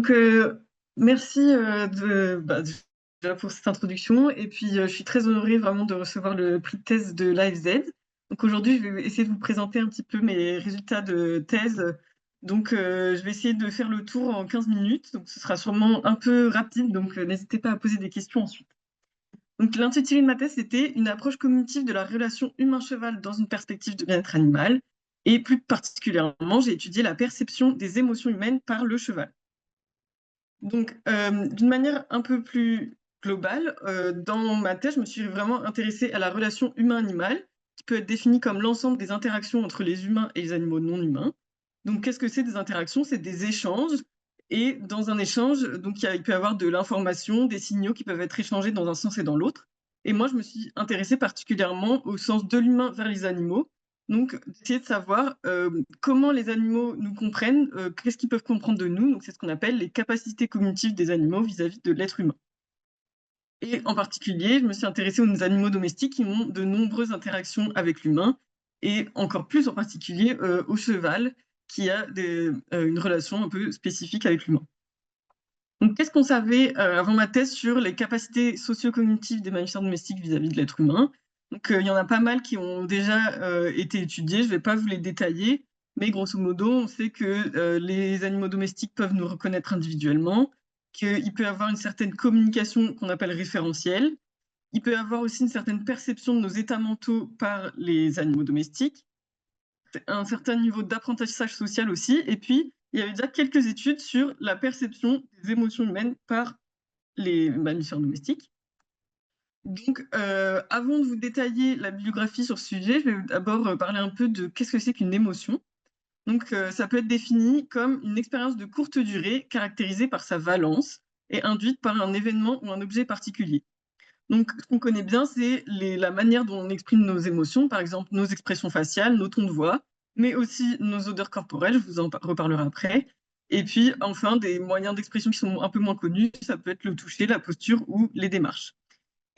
Donc, merci déjà pour cette introduction. Et puis, je suis très honorée vraiment de recevoir le prix de thèse de l'AFZ. Donc, aujourd'hui, je vais essayer de vous présenter un petit peu mes résultats de thèse. Donc, je vais essayer de faire le tour en 15 minutes. Donc, ce sera sûrement un peu rapide. Donc, n'hésitez pas à poser des questions ensuite. Donc, l'intitulé de ma thèse, c'était une approche cognitive de la relation humain-cheval dans une perspective de bien-être animal. Et plus particulièrement, j'ai étudié la perception des émotions humaines par le cheval. Donc, d'une manière un peu plus globale, dans ma thèse, je me suis vraiment intéressée à la relation humain-animal, qui peut être définie comme l'ensemble des interactions entre les humains et les animaux non humains. Donc, qu'est-ce que c'est des interactions? C'est des échanges et dans un échange, donc il peut y avoir de l'information, des signaux qui peuvent être échangés dans un sens et dans l'autre. Et moi, je me suis intéressée particulièrement au sens de l'humain vers les animaux, donc d'essayer de savoir, comment les animaux nous comprennent, qu'est-ce qu'ils peuvent comprendre de nous. Donc c'est ce qu'on appelle les capacités cognitives des animaux vis-à-vis de l'être humain. Et en particulier, je me suis intéressée aux animaux domestiques qui ont de nombreuses interactions avec l'humain et encore plus en particulier, au cheval qui a une relation un peu spécifique avec l'humain. Donc qu'est-ce qu'on savait, avant ma thèse sur les capacités socio-cognitives des mammifères domestiques vis-à-vis de l'être humain? Donc, il y en a pas mal qui ont déjà, été étudiés, je ne vais pas vous les détailler, mais grosso modo, on sait que, les animaux domestiques peuvent nous reconnaître individuellement, qu'il peut y avoir une certaine communication qu'on appelle référentielle. Il peut y avoir aussi une certaine perception de nos états mentaux par les animaux domestiques, un certain niveau d'apprentissage social aussi, et puis il y avait déjà quelques études sur la perception des émotions humaines par les mammifères domestiques. Donc, avant de vous détailler la bibliographie sur ce sujet, je vais d'abord parler un peu de qu'est-ce que c'est qu'une émotion. Donc, ça peut être défini comme une expérience de courte durée caractérisée par sa valence et induite par un événement ou un objet particulier. Donc, ce qu'on connaît bien, c'est la manière dont on exprime nos émotions, par exemple nos expressions faciales, nos tons de voix, mais aussi nos odeurs corporelles, je vous en reparlerai après. Et puis, enfin, des moyens d'expression qui sont un peu moins connus, ça peut être le toucher, la posture ou les démarches.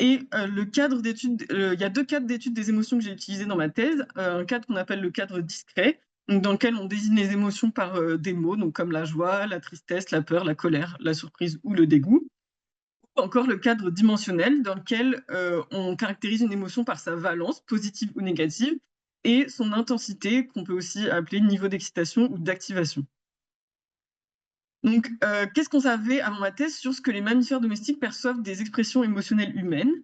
Et le cadre d'étude, il y a deux cadres d'étude des émotions que j'ai utilisés dans ma thèse. Un cadre qu'on appelle le cadre discret, donc dans lequel on désigne les émotions par des mots, donc comme la joie, la tristesse, la peur, la colère, la surprise ou le dégoût. Encore le cadre dimensionnel dans lequel on caractérise une émotion par sa valence, positive ou négative, et son intensité, qu'on peut aussi appeler niveau d'excitation ou d'activation. Donc, qu'est-ce qu'on savait avant ma thèse sur ce que les mammifères domestiques perçoivent des expressions émotionnelles humaines?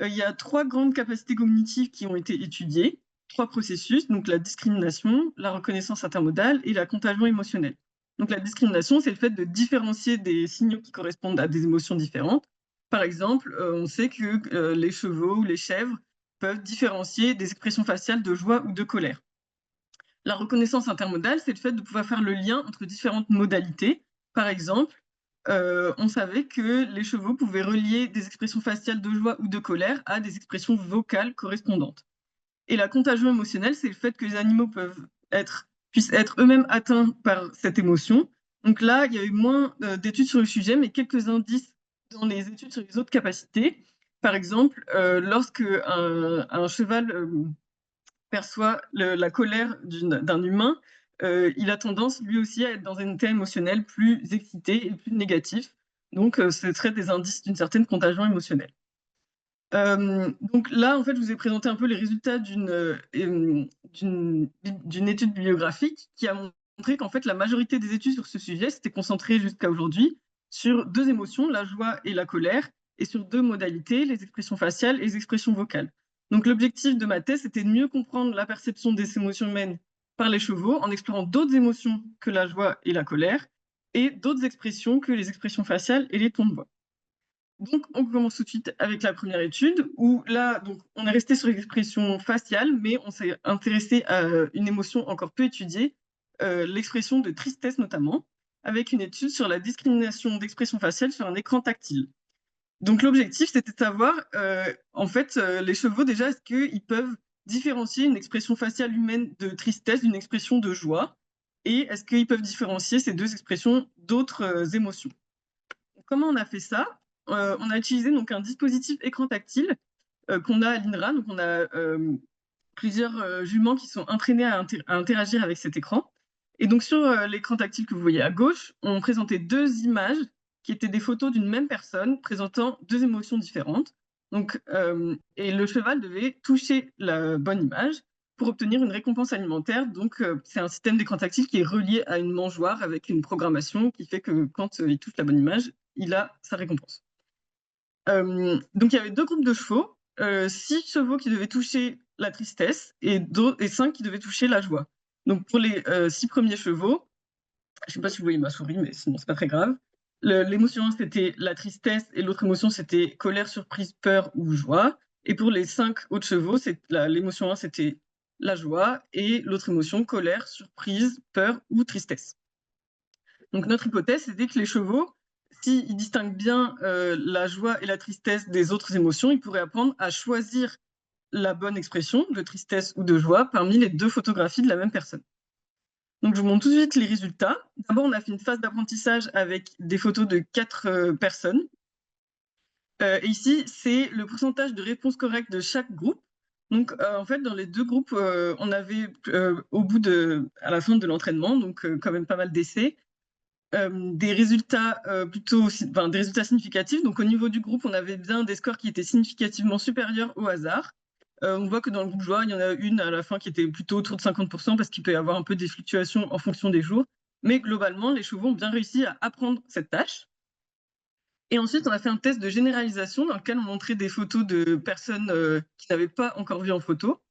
Il y a 3 grandes capacités cognitives qui ont été étudiées, 3 processus, donc la discrimination, la reconnaissance intermodale et la contagion émotionnelle. Donc la discrimination, c'est le fait de différencier des signaux qui correspondent à des émotions différentes. Par exemple, on sait que, les chevaux ou les chèvres peuvent différencier des expressions faciales de joie ou de colère. La reconnaissance intermodale, c'est le fait de pouvoir faire le lien entre différentes modalités. Par exemple, on savait que les chevaux pouvaient relier des expressions faciales de joie ou de colère à des expressions vocales correspondantes. Et la contagion émotionnelle, c'est le fait que les animaux puissent être eux-mêmes atteints par cette émotion. Donc là, il y a eu moins d'études sur le sujet, mais quelques indices dans les études sur les autres capacités. Par exemple, lorsque un cheval perçoit la colère d'un humain, il a tendance lui aussi à être dans un état émotionnel plus excité et plus négatif. Donc, ce serait des indices d'une certaine contagion émotionnelle. Donc là, en fait, je vous ai présenté un peu les résultats d'une étude bibliographique qui a montré qu'en fait, la majorité des études sur ce sujet s'étaient concentrées jusqu'à aujourd'hui sur 2 émotions, la joie et la colère, et sur 2 modalités, les expressions faciales et les expressions vocales. Donc l'objectif de ma thèse, c'était de mieux comprendre la perception des émotions humaines par les chevaux en explorant d'autres émotions que la joie et la colère et d'autres expressions que les expressions faciales et les tons de voix. Donc, on commence tout de suite avec la première étude où là, donc, on est resté sur les expressions faciales, mais on s'est intéressé à une émotion encore peu étudiée, l'expression de tristesse notamment, avec une étude sur la discrimination d'expression faciale sur un écran tactile. Donc, l'objectif, c'était de savoir, en fait, les chevaux déjà, est-ce qu'ils peuvent différencier une expression faciale humaine de tristesse d'une expression de joie? Et est-ce qu'ils peuvent différencier ces deux expressions d'autres émotions? Comment on a fait ça? On a utilisé donc un dispositif écran tactile, qu'on a à l'INRA. Donc on a, plusieurs, juments qui sont entraînés à interagir avec cet écran. Et donc sur l'écran tactile que vous voyez à gauche, on présentait deux images qui étaient des photos d'une même personne présentant deux émotions différentes. Donc, et le cheval devait toucher la bonne image pour obtenir une récompense alimentaire. Donc, c'est un système d'écran tactile qui est relié à une mangeoire avec une programmation qui fait que quand il touche la bonne image, il a sa récompense. Donc, il y avait deux groupes de chevaux, 6 chevaux qui devaient toucher la tristesse et 5 qui devaient toucher la joie. Donc, pour les 6 premiers chevaux, je ne sais pas si vous voyez ma souris, mais sinon, c'est pas très grave. L'émotion 1, c'était la tristesse, et l'autre émotion, c'était colère, surprise, peur ou joie. Et pour les 5 autres chevaux, l'émotion 1, c'était la joie, et l'autre émotion, colère, surprise, peur ou tristesse. Donc notre hypothèse, c'était que les chevaux, s'ils distinguent bien la joie et la tristesse des autres émotions, ils pourraient apprendre à choisir la bonne expression de tristesse ou de joie parmi les deux photographies de la même personne. Donc je vous montre tout de suite les résultats. D'abord, on a fait une phase d'apprentissage avec des photos de 4 personnes. Et ici, c'est le pourcentage de réponses correctes de chaque groupe. Donc, en fait, dans les deux groupes, on avait, à la fin de l'entraînement, donc quand même pas mal d'essais, des résultats des résultats significatifs. Donc, au niveau du groupe, on avait bien des scores qui étaient significativement supérieurs au hasard. On voit que dans le groupe joie, il y en a une à la fin qui était plutôt autour de 50% parce qu'il peut y avoir un peu des fluctuations en fonction des jours. Mais globalement, les chevaux ont bien réussi à apprendre cette tâche. Et ensuite, on a fait un test de généralisation dans lequel on montrait des photos de personnes qui n'avaient pas encore vu en photo.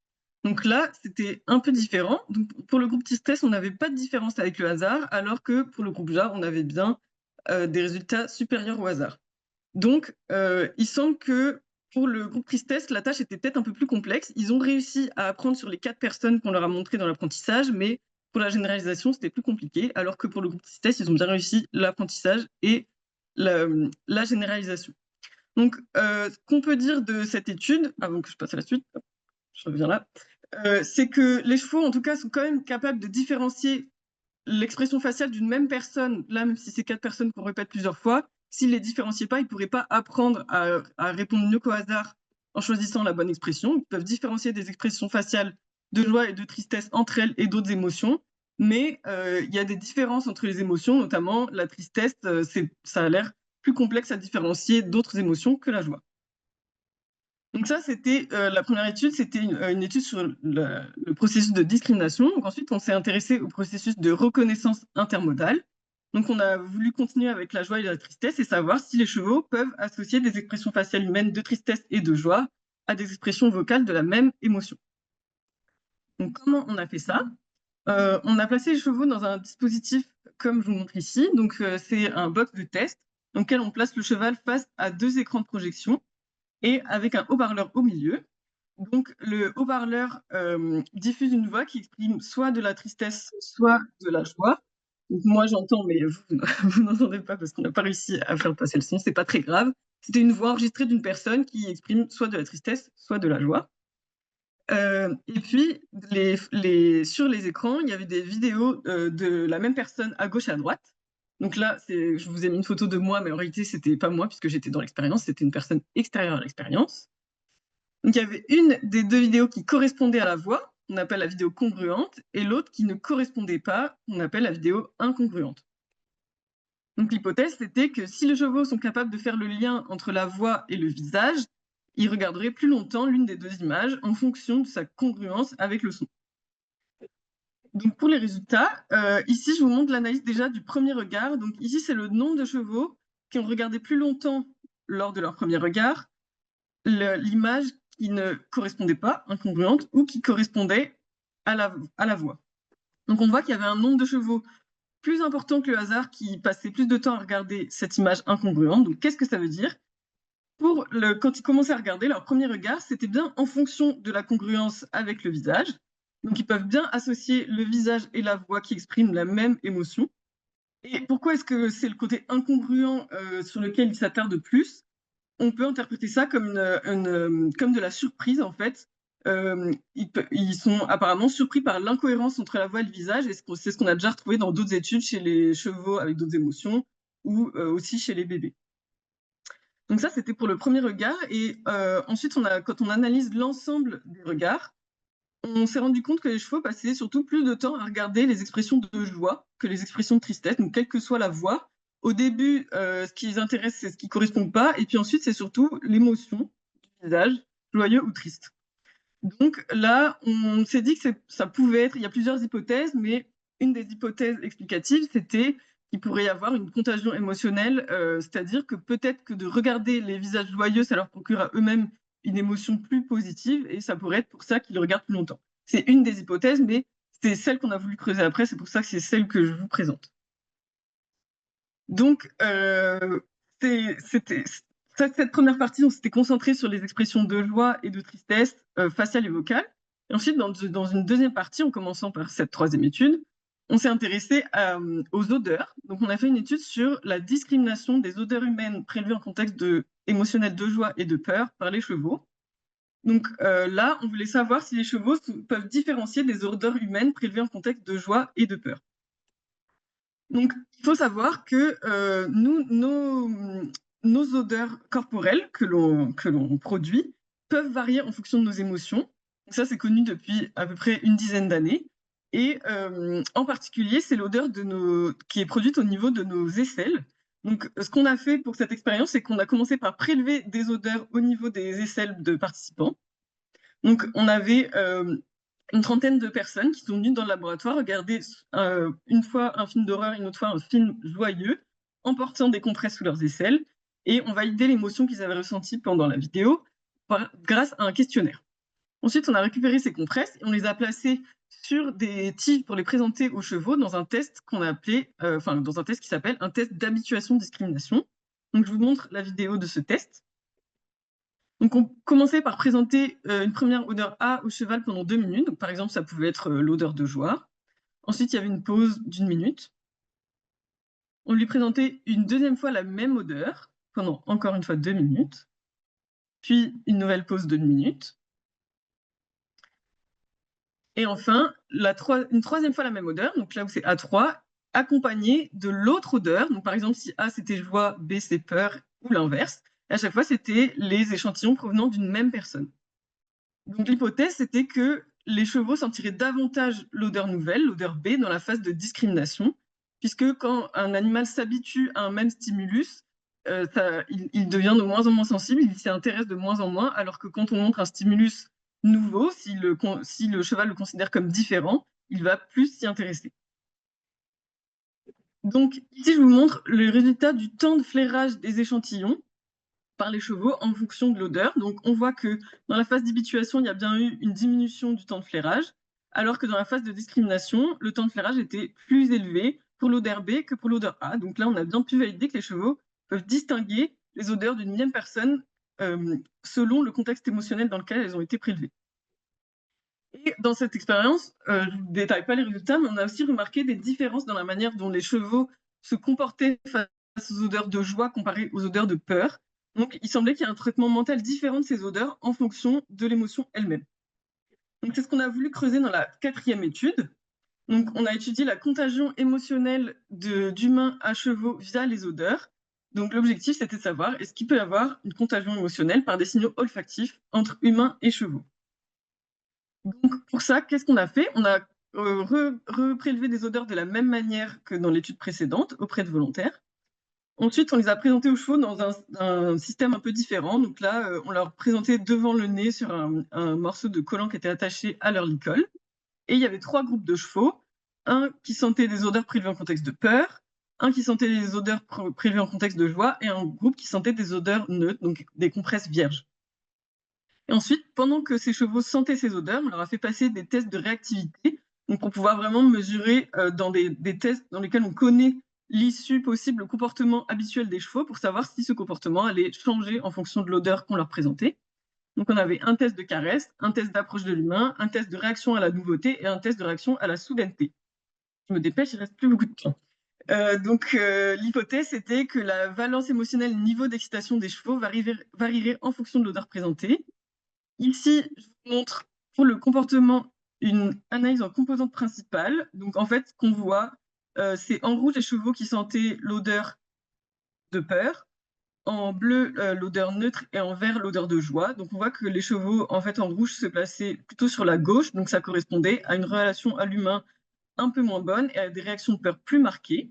Donc là, c'était un peu différent. Donc, pour le groupe tristesse, on n'avait pas de différence avec le hasard, alors que pour le groupe joie, on avait bien des résultats supérieurs au hasard. Donc, il semble que pour le groupe tristesse, la tâche était peut-être un peu plus complexe. Ils ont réussi à apprendre sur les 4 personnes qu'on leur a montrées dans l'apprentissage, mais pour la généralisation, c'était plus compliqué, alors que pour le groupe tristesse, ils ont bien réussi l'apprentissage et la généralisation. Donc, ce qu'on peut dire de cette étude, avant que je passe à la suite, je reviens là, c'est que les chevaux, en tout cas, sont quand même capables de différencier l'expression faciale d'une même personne, là, même si c'est 4 personnes qu'on répète plusieurs fois, s'ils ne les différenciaient pas, ils ne pourraient pas apprendre à répondre mieux qu'au hasard en choisissant la bonne expression. Ils peuvent différencier des expressions faciales de joie et de tristesse entre elles et d'autres émotions, mais il y a des différences entre les émotions, notamment la tristesse, ça a l'air plus complexe à différencier d'autres émotions que la joie. Donc ça, c'était la première étude, c'était une étude sur le processus de discrimination. Donc ensuite, on s'est intéressé au processus de reconnaissance intermodale. Donc on a voulu continuer avec la joie et la tristesse et savoir si les chevaux peuvent associer des expressions faciales humaines de tristesse et de joie à des expressions vocales de la même émotion. Donc comment on a fait ça? On a placé les chevaux dans un dispositif comme je vous montre ici. Donc c'est un box de test dans lequel on place le cheval face à 2 écrans de projection et avec un haut-parleur au milieu. Donc, le haut-parleur diffuse une voix qui exprime soit de la tristesse, soit de la joie. Donc, moi, j'entends, mais vous, vous n'entendez pas parce qu'on n'a pas réussi à faire passer le son. C'est pas très grave. C'était une voix enregistrée d'une personne qui exprime soit de la tristesse, soit de la joie. Et puis, sur les écrans, il y avait des vidéos de la même personne à gauche et à droite. Donc là, je vous ai mis une photo de moi, mais en réalité, c'était pas moi puisque j'étais dans l'expérience, c'était une personne extérieure à l'expérience. Donc il y avait une des 2 vidéos qui correspondait à la voix, on appelle la vidéo congruente, et l'autre qui ne correspondait pas, on appelle la vidéo incongruente. Donc l'hypothèse, c'était que si les chevaux sont capables de faire le lien entre la voix et le visage, ils regarderaient plus longtemps l'une des 2 images en fonction de sa congruence avec le son. Donc pour les résultats, ici je vous montre l'analyse déjà du premier regard. Donc ici c'est le nombre de chevaux qui ont regardé plus longtemps lors de leur premier regard l'image qui ne correspondait pas, incongruente, ou qui correspondait à la voix. Donc on voit qu'il y avait un nombre de chevaux plus important que le hasard qui passait plus de temps à regarder cette image incongruente. Donc qu'est-ce que ça veut dire? Quand ils commençaient à regarder leur premier regard, c'était bien en fonction de la congruence avec le visage. Donc ils peuvent bien associer le visage et la voix qui expriment la même émotion. Et pourquoi est-ce que c'est le côté incongruent sur lequel ils s'attardent plus? On peut interpréter ça comme de la surprise, en fait. Ils sont apparemment surpris par l'incohérence entre la voix et le visage, et c'est ce qu'on a déjà retrouvé dans d'autres études chez les chevaux avec d'autres émotions, ou aussi chez les bébés. Donc ça, c'était pour le premier regard, et ensuite, quand on analyse l'ensemble des regards, on s'est rendu compte que les chevaux passaient surtout plus de temps à regarder les expressions de joie que les expressions de tristesse, donc quelle que soit la voix. Au début, ce qui les intéresse, c'est ce qui correspond pas, et puis ensuite, c'est surtout l'émotion du visage, joyeux ou triste. Donc là, on s'est dit que ça pouvait être, il y a plusieurs hypothèses, mais une des hypothèses explicatives, c'était qu'il pourrait y avoir une contagion émotionnelle, c'est-à-dire que peut-être que de regarder les visages joyeux, ça leur procure à eux-mêmes une émotion plus positive, et ça pourrait être pour ça qu'ils le regardent plus longtemps. C'est une des hypothèses, mais c'est celle qu'on a voulu creuser après, c'est pour ça que c'est celle que je vous présente. Donc, c'était cette première partie, on s'était concentré sur les expressions de joie et de tristesse, faciales et vocales. Et ensuite, dans une deuxième partie, en commençant par cette troisième étude, on s'est intéressé aux odeurs. Donc, on a fait une étude sur la discrimination des odeurs humaines prélevées en contexte émotionnel de joie et de peur par les chevaux. Donc là, on voulait savoir si les chevaux peuvent différencier des odeurs humaines prélevées en contexte de joie et de peur. Donc, il faut savoir que nos odeurs corporelles que l'on produit peuvent varier en fonction de nos émotions. Donc ça, c'est connu depuis à peu près une dizaine d'années. Et en particulier, c'est l'odeur qui est produite au niveau de nos aisselles. Donc, ce qu'on a fait pour cette expérience, c'est qu'on a commencé par prélever des odeurs au niveau des aisselles de participants. Donc, on avait une trentaine de personnes qui sont venues dans le laboratoire regarder une fois un film d'horreur, une autre fois un film joyeux, en portant des compresses sous leurs aisselles, et on validait l'émotion qu'ils avaient ressentie pendant la vidéo grâce à un questionnaire. Ensuite, on a récupéré ces compresses et on les a placées sur des tiges pour les présenter aux chevaux dans un test qu'on a appelé, dans un test qui s'appelle un test d'habituation-discrimination. Donc, je vous montre la vidéo de ce test. Donc, on commençait par présenter une première odeur A au cheval pendant 2 minutes. Donc, par exemple, ça pouvait être l'odeur de joie. Ensuite, il y avait une pause d'1 minute. On lui présentait une deuxième fois la même odeur pendant encore une fois 2 minutes. Puis, une nouvelle pause d'1 minute. Et enfin, une troisième fois la même odeur, donc là où c'est A3, accompagnée de l'autre odeur. Donc, par exemple, si A c'était joie, B c'est peur, ou l'inverse. Et à chaque fois, c'était les échantillons provenant d'une même personne. Donc l'hypothèse, c'était que les chevaux sentiraient davantage l'odeur nouvelle, l'odeur B, dans la phase de discrimination, puisque quand un animal s'habitue à un même stimulus, il devient de moins en moins sensible, il s'y intéresse de moins en moins, alors que quand on montre un stimulus nouveau, si le cheval le considère comme différent, il va plus s'y intéresser. Donc ici, je vous montre le résultat du temps de flairage des échantillons par les chevaux en fonction de l'odeur. Donc, on voit que dans la phase d'habituation, il y a bien eu une diminution du temps de flairage, alors que dans la phase de discrimination, le temps de flairage était plus élevé pour l'odeur B que pour l'odeur A. Donc là, on a bien pu valider que les chevaux peuvent distinguer les odeurs d'une même personne selon le contexte émotionnel dans lequel elles ont été prélevées. Et dans cette expérience, je ne vous détaille pas les résultats, mais on a aussi remarqué des différences dans la manière dont les chevaux se comportaient face aux odeurs de joie comparées aux odeurs de peur. Donc, il semblait qu'il y ait un traitement mental différent de ces odeurs en fonction de l'émotion elle-même. Donc, c'est ce qu'on a voulu creuser dans la quatrième étude. Donc, on a étudié la contagion émotionnelle d'humains à chevaux via les odeurs. Donc, l'objectif, c'était de savoir est-ce qu'il peut y avoir une contagion émotionnelle par des signaux olfactifs entre humains et chevaux. Donc, pour ça, qu'est-ce qu'on a fait? On a reprélevé des odeurs de la même manière que dans l'étude précédente, auprès de volontaires. Ensuite, on les a présentés aux chevaux dans un système un peu différent. Donc là, on leur présentait devant le nez sur un morceau de collant qui était attaché à leur licol. Et il y avait 3 groupes de chevaux. Un qui sentait des odeurs prélevées en contexte de peur, un qui sentait des odeurs prélevées en contexte de joie, et un groupe qui sentait des odeurs neutres, donc des compresses vierges. Et ensuite, pendant que ces chevaux sentaient ces odeurs, on leur a fait passer des tests de réactivité, donc pour pouvoir vraiment mesurer dans des tests dans lesquels on connaît l'issue possible, le comportement habituel des chevaux, pour savoir si ce comportement allait changer en fonction de l'odeur qu'on leur présentait. Donc on avait un test de caresse, un test d'approche de l'humain, un test de réaction à la nouveauté et un test de réaction à la soudaineté. Je me dépêche, il ne reste plus beaucoup de temps. L'hypothèse était que la valence émotionnelle, le niveau d'excitation des chevaux varierait en fonction de l'odeur présentée. Ici, je vous montre pour le comportement une analyse en composantes principales. Donc, en fait, ce qu'on voit, c'est en rouge les chevaux qui sentaient l'odeur de peur, en bleu, l'odeur neutre et en vert, l'odeur de joie. Donc on voit que les chevaux, en fait, en rouge se plaçaient plutôt sur la gauche, donc ça correspondait à une relation à l'humain un peu moins bonne et à des réactions de peur plus marquées.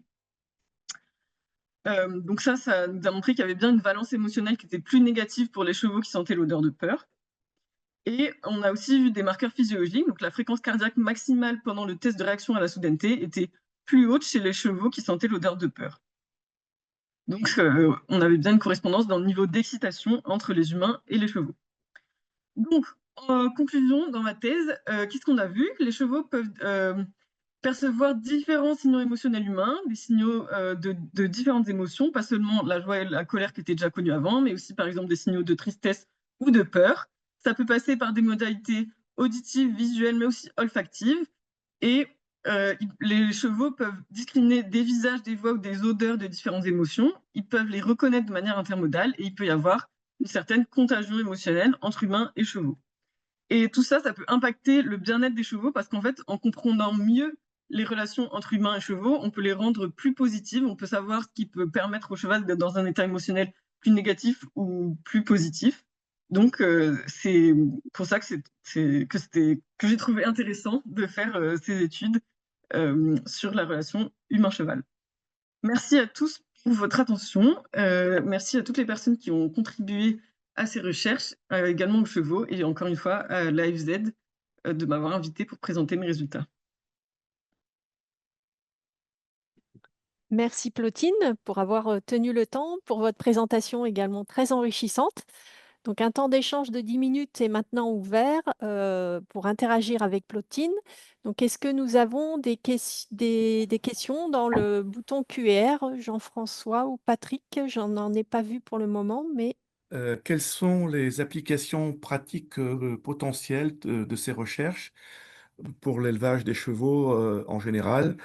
Donc ça nous a montré qu'il y avait bien une valence émotionnelle qui était plus négative pour les chevaux qui sentaient l'odeur de peur. Et on a aussi vu des marqueurs physiologiques, donc la fréquence cardiaque maximale pendant le test de réaction à la soudaineté était plus haute chez les chevaux qui sentaient l'odeur de peur. Donc on avait bien une correspondance dans le niveau d'excitation entre les humains et les chevaux. Donc, en conclusion, dans ma thèse, qu'est-ce qu'on a vu? Les chevaux peuvent percevoir différents signaux émotionnels humains, des signaux de différentes émotions, pas seulement la joie et la colère qui étaient déjà connues avant, mais aussi par exemple des signaux de tristesse ou de peur. Ça peut passer par des modalités auditives, visuelles, mais aussi olfactives. Et les chevaux peuvent discriminer des visages, des voix ou des odeurs de différentes émotions. Ils peuvent les reconnaître de manière intermodale et il peut y avoir une certaine contagion émotionnelle entre humains et chevaux. Et tout ça, ça peut impacter le bien-être des chevaux parce qu'en fait, en comprenant mieux les relations entre humains et chevaux, on peut les rendre plus positives. On peut savoir ce qui peut permettre au cheval d'être dans un état émotionnel plus négatif ou plus positif. Donc, c'est pour ça que, que j'ai trouvé intéressant de faire ces études sur la relation humain-cheval. Merci à tous pour votre attention. Merci à toutes les personnes qui ont contribué à ces recherches, également aux chevaux et encore une fois à l'AFZ de m'avoir invité pour présenter mes résultats. Merci Plotine pour avoir tenu le temps, pour votre présentation également très enrichissante. Donc un temps d'échange de 10 minutes est maintenant ouvert pour interagir avec Plotine. Donc est-ce que nous avons des questions dans le bouton QR, Jean-François ou Patrick? J'en ai pas vu pour le moment, mais Quelles sont les applications pratiques potentielles de ces recherches pour l'élevage des chevaux en général?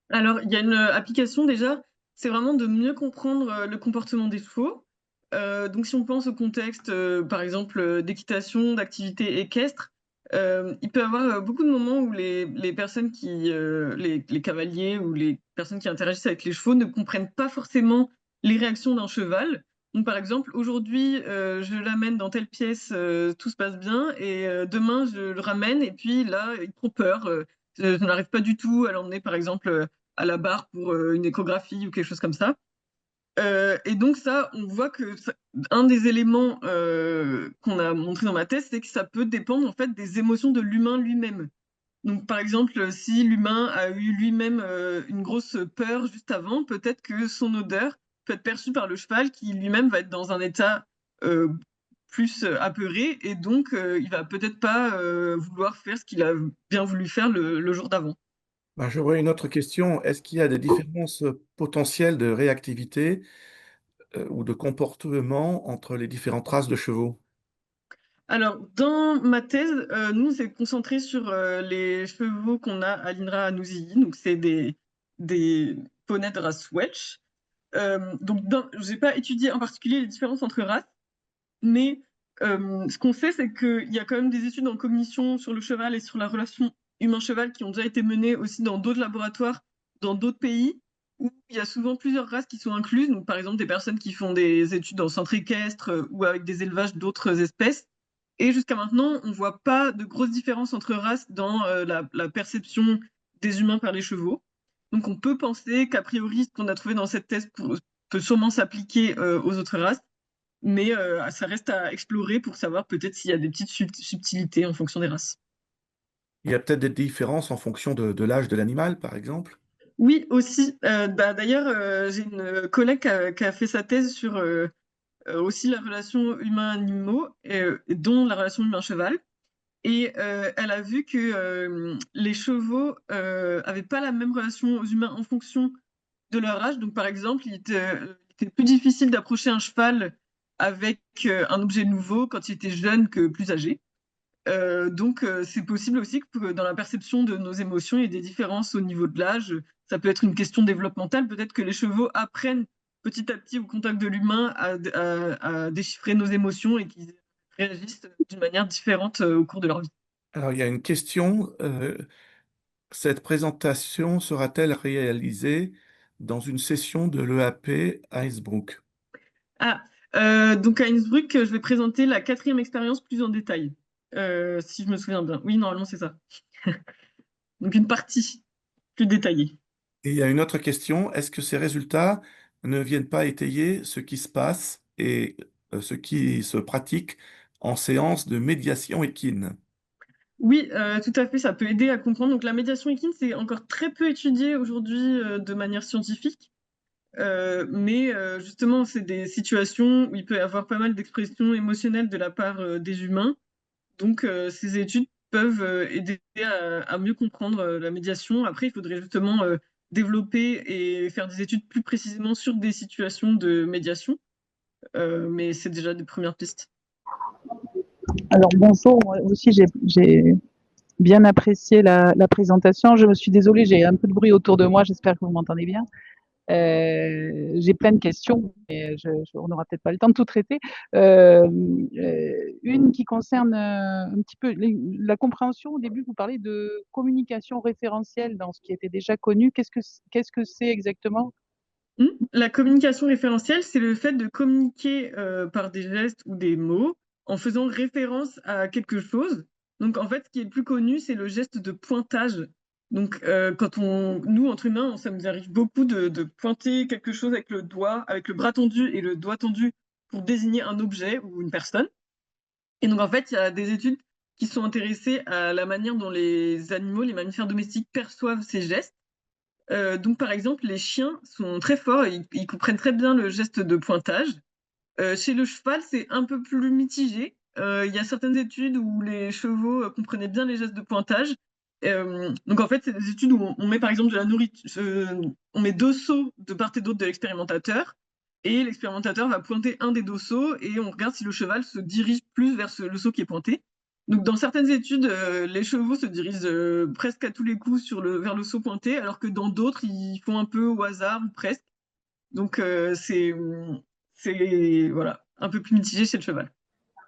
Alors, il y a une application déjà, c'est vraiment de mieux comprendre le comportement des chevaux. Donc, si on pense au contexte, par exemple, d'équitation, d'activité équestre, il peut y avoir beaucoup de moments où les personnes les cavaliers ou les personnes qui interagissent avec les chevaux ne comprennent pas forcément les réactions d'un cheval. Donc, par exemple, aujourd'hui, je l'amène dans telle pièce, tout se passe bien, et demain, je le ramène, et puis là, il prend peur. Je n'arrive pas du tout à l'emmener, par exemple, à la barre pour une échographie ou quelque chose comme ça. Et donc ça, on voit que un des éléments qu'on a montré dans ma thèse, c'est que ça peut dépendre en fait des émotions de l'humain lui-même. Donc par exemple, si l'humain a eu lui-même une grosse peur juste avant, peut-être que son odeur peut être perçue par le cheval qui lui-même va être dans un état euh, plus apeuré et donc il va peut-être pas vouloir faire ce qu'il a bien voulu faire le jour d'avant. Ben, j'aurais une autre question. Est-ce qu'il y a des différences potentielles de réactivité ou de comportement entre les différentes races de chevaux? Alors, dans ma thèse, nous, on s'est concentré sur les chevaux qu'on a à l'INRA à Nousily. Donc, c'est des poneys de race Welsh. Donc, je n'ai pas étudié en particulier les différences entre races, mais ce qu'on sait, c'est qu'il y a quand même des études en cognition sur le cheval et sur la relation humain-cheval qui ont déjà été menées aussi dans d'autres laboratoires, dans d'autres pays, où il y a souvent plusieurs races qui sont incluses. Donc, par exemple, des personnes qui font des études en centre équestre ou avec des élevages d'autres espèces. Et jusqu'à maintenant, on ne voit pas de grosses différences entre races dans la perception des humains par les chevaux. Donc on peut penser qu'a priori, ce qu'on a trouvé dans cette thèse peut sûrement s'appliquer aux autres races, mais ça reste à explorer pour savoir peut-être s'il y a des petites subtilités en fonction des races. Il y a peut-être des différences en fonction de l'âge de l'animal, par exemple? Oui, aussi. D'ailleurs, j'ai une collègue qui a fait sa thèse sur aussi la relation humain-animaux, dont la relation humain-cheval. Et elle a vu que les chevaux avaient pas la même relation aux humains en fonction de leur âge. Donc, par exemple, il était plus difficile d'approcher un cheval avec un objet nouveau quand il était jeune que plus âgé. Donc, c'est possible aussi que dans la perception de nos émotions, il y ait des différences au niveau de l'âge. Ça peut être une question développementale. Peut-être que les chevaux apprennent petit à petit au contact de l'humain à déchiffrer nos émotions et qu'ils réagissent d'une manière différente au cours de leur vie. Alors, il y a une question. Cette présentation sera-t-elle réalisée dans une session de l'EAP à Innsbruck? Donc à Innsbruck, je vais présenter la 4e expérience plus en détail, si je me souviens bien. Oui, normalement, c'est ça. Donc une partie plus détaillée. Et il y a une autre question, est-ce que ces résultats ne viennent pas étayer ce qui se passe et ce qui se pratique en séance de médiation équine? Oui, tout à fait, ça peut aider à comprendre. Donc la médiation équine, c'est encore très peu étudié aujourd'hui de manière scientifique. Mais justement, c'est des situations où il peut y avoir pas mal d'expressions émotionnelles de la part des humains. Donc ces études peuvent aider à mieux comprendre la médiation. Après, il faudrait justement développer et faire des études plus précisément sur des situations de médiation. Mais c'est déjà des premières pistes. Alors bonjour, moi aussi j'ai bien apprécié la présentation. Je me suis désolée, j'ai un peu de bruit autour de moi, j'espère que vous m'entendez bien. J'ai plein de questions, mais on n'aura peut-être pas le temps de tout traiter. Une qui concerne un petit peu la compréhension. Au début, vous parlez de communication référentielle dans ce qui était déjà connu. Qu'est-ce que c'est exactement? La communication référentielle, c'est le fait de communiquer par des gestes ou des mots en faisant référence à quelque chose. Donc en fait, ce qui est le plus connu, c'est le geste de pointage. Donc nous, entre humains, ça nous arrive beaucoup de pointer quelque chose avec le doigt, avec le bras tendu et le doigt tendu pour désigner un objet ou une personne. Et donc en fait, il y a des études qui sont intéressées à la manière dont les animaux, les mammifères domestiques perçoivent ces gestes. Donc par exemple, les chiens sont très forts, ils comprennent très bien le geste de pointage. Chez le cheval, c'est un peu plus mitigé. Il y a certaines études où les chevaux comprenaient bien les gestes de pointage. Donc en fait, c'est des études où on met par exemple de la nourriture, on met 2 seaux de part et d'autre de l'expérimentateur, et l'expérimentateur va pointer un des 2 seaux et on regarde si le cheval se dirige plus vers le seau qui est pointé. Donc dans certaines études, les chevaux se dirigent presque à tous les coups vers le seau pointé, alors que dans d'autres, ils font un peu au hasard ou presque. Donc c'est voilà, un peu plus mitigé chez le cheval.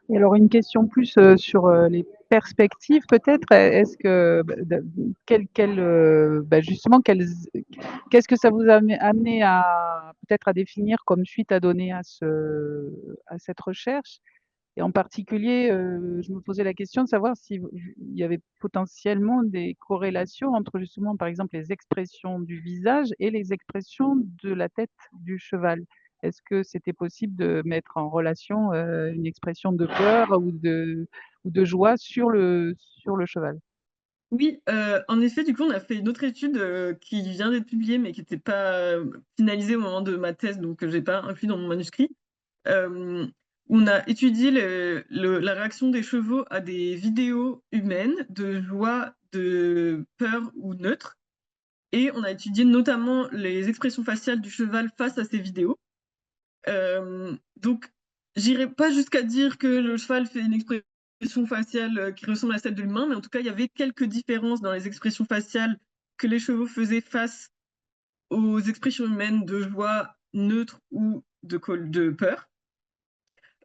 Et alors une question plus sur les perspectives peut-être. Est-ce que justement qu'est-ce que ça vous a amené à peut-être à définir comme suite à donner à cette recherche? Et en particulier, je me posais la question de savoir s'il y avait potentiellement des corrélations entre justement, par exemple, les expressions du visage et les expressions de la tête du cheval. Est-ce que c'était possible de mettre en relation une expression de peur ou de joie sur le cheval? Oui, en effet, du coup, on a fait une autre étude qui vient d'être publiée, mais qui n'était pas finalisée au moment de ma thèse, donc je n'ai pas inclus dans mon manuscrit. On a étudié la réaction des chevaux à des vidéos humaines de joie, de peur ou neutre. Et on a étudié notamment les expressions faciales du cheval face à ces vidéos. Donc, j'irai pas jusqu'à dire que le cheval fait une expression faciale qui ressemble à celle de l'humain, mais en tout cas, il y avait quelques différences dans les expressions faciales que les chevaux faisaient face aux expressions humaines de joie, neutre ou de peur.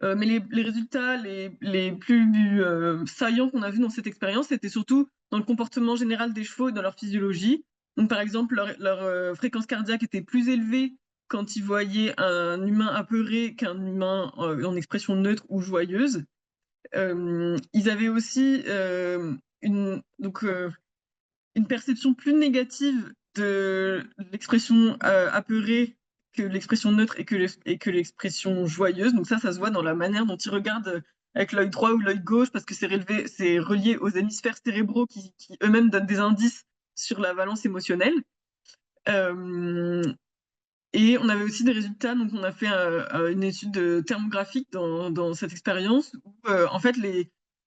Mais les résultats les plus saillants qu'on a vus dans cette expérience, c'était surtout dans le comportement général des chevaux et dans leur physiologie. Donc, par exemple, leur fréquence cardiaque était plus élevée quand ils voyaient un humain apeuré qu'un humain en expression neutre ou joyeuse. Ils avaient aussi une perception plus négative de l'expression apeurée que l'expression neutre et que l'expression joyeuse. Donc ça se voit dans la manière dont ils regardent avec l'œil droit ou l'œil gauche, parce que c'est relié aux hémisphères cérébraux qui eux-mêmes donnent des indices sur la valence émotionnelle. Et on avait aussi des résultats, donc on a fait une étude thermographique dans cette expérience où en fait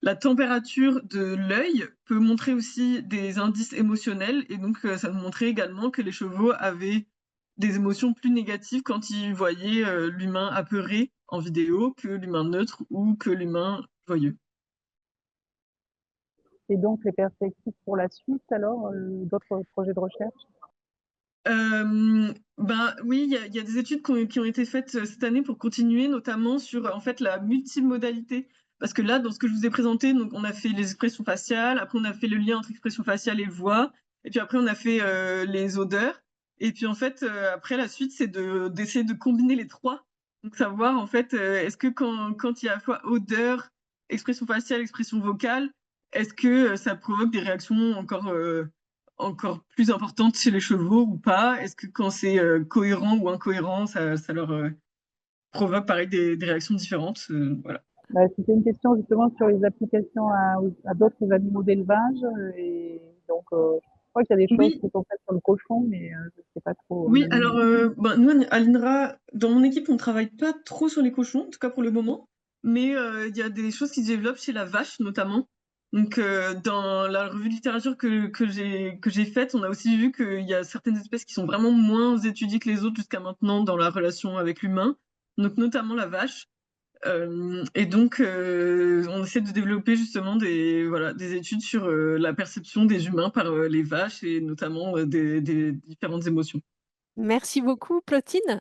la température de l'œil peut montrer aussi des indices émotionnels, et donc ça nous montrait également que les chevaux avaient des émotions plus négatives quand ils voyaient l'humain apeuré en vidéo que l'humain neutre ou que l'humain joyeux. Et donc les perspectives pour la suite alors, d'autres projets de recherche? Ben oui, il y a des études qui ont été faites cette année pour continuer, notamment sur en fait la multimodalité. Parce que là, dans ce que je vous ai présenté, donc on a fait les expressions faciales, après on a fait le lien entre expression faciale et voix, et puis après on a fait les odeurs. Et puis en fait, après la suite, c'est d'essayer de combiner les trois. Donc savoir en fait, est-ce que quand il y a à la fois odeur, expression faciale, expression vocale, est-ce que, ça provoque des réactions encore plus importantes chez les chevaux ou pas? Est-ce que quand c'est, cohérent ou incohérent, ça leur, provoque pareil des réactions différentes? Voilà. Bah, c'était une question justement sur les applications à d'autres animaux d'élevage. Et donc, je crois qu'il y a des choses Oui, qui sont faites sur le cochon, mais je sais pas trop. oui, alors, ben, nous à l'INRA, dans mon équipe, on travaille pas trop sur les cochons, en tout cas pour le moment, mais il y a des choses qui se développent chez la vache notamment. Donc, dans la revue de littérature que j'ai faite, on a aussi vu qu'il y a certaines espèces qui sont vraiment moins étudiées que les autres jusqu'à maintenant dans la relation avec l'humain, donc notamment la vache. Et donc, on essaie de développer justement des études sur, la perception des humains par, les vaches et notamment, des différentes émotions. Merci beaucoup, Plotine.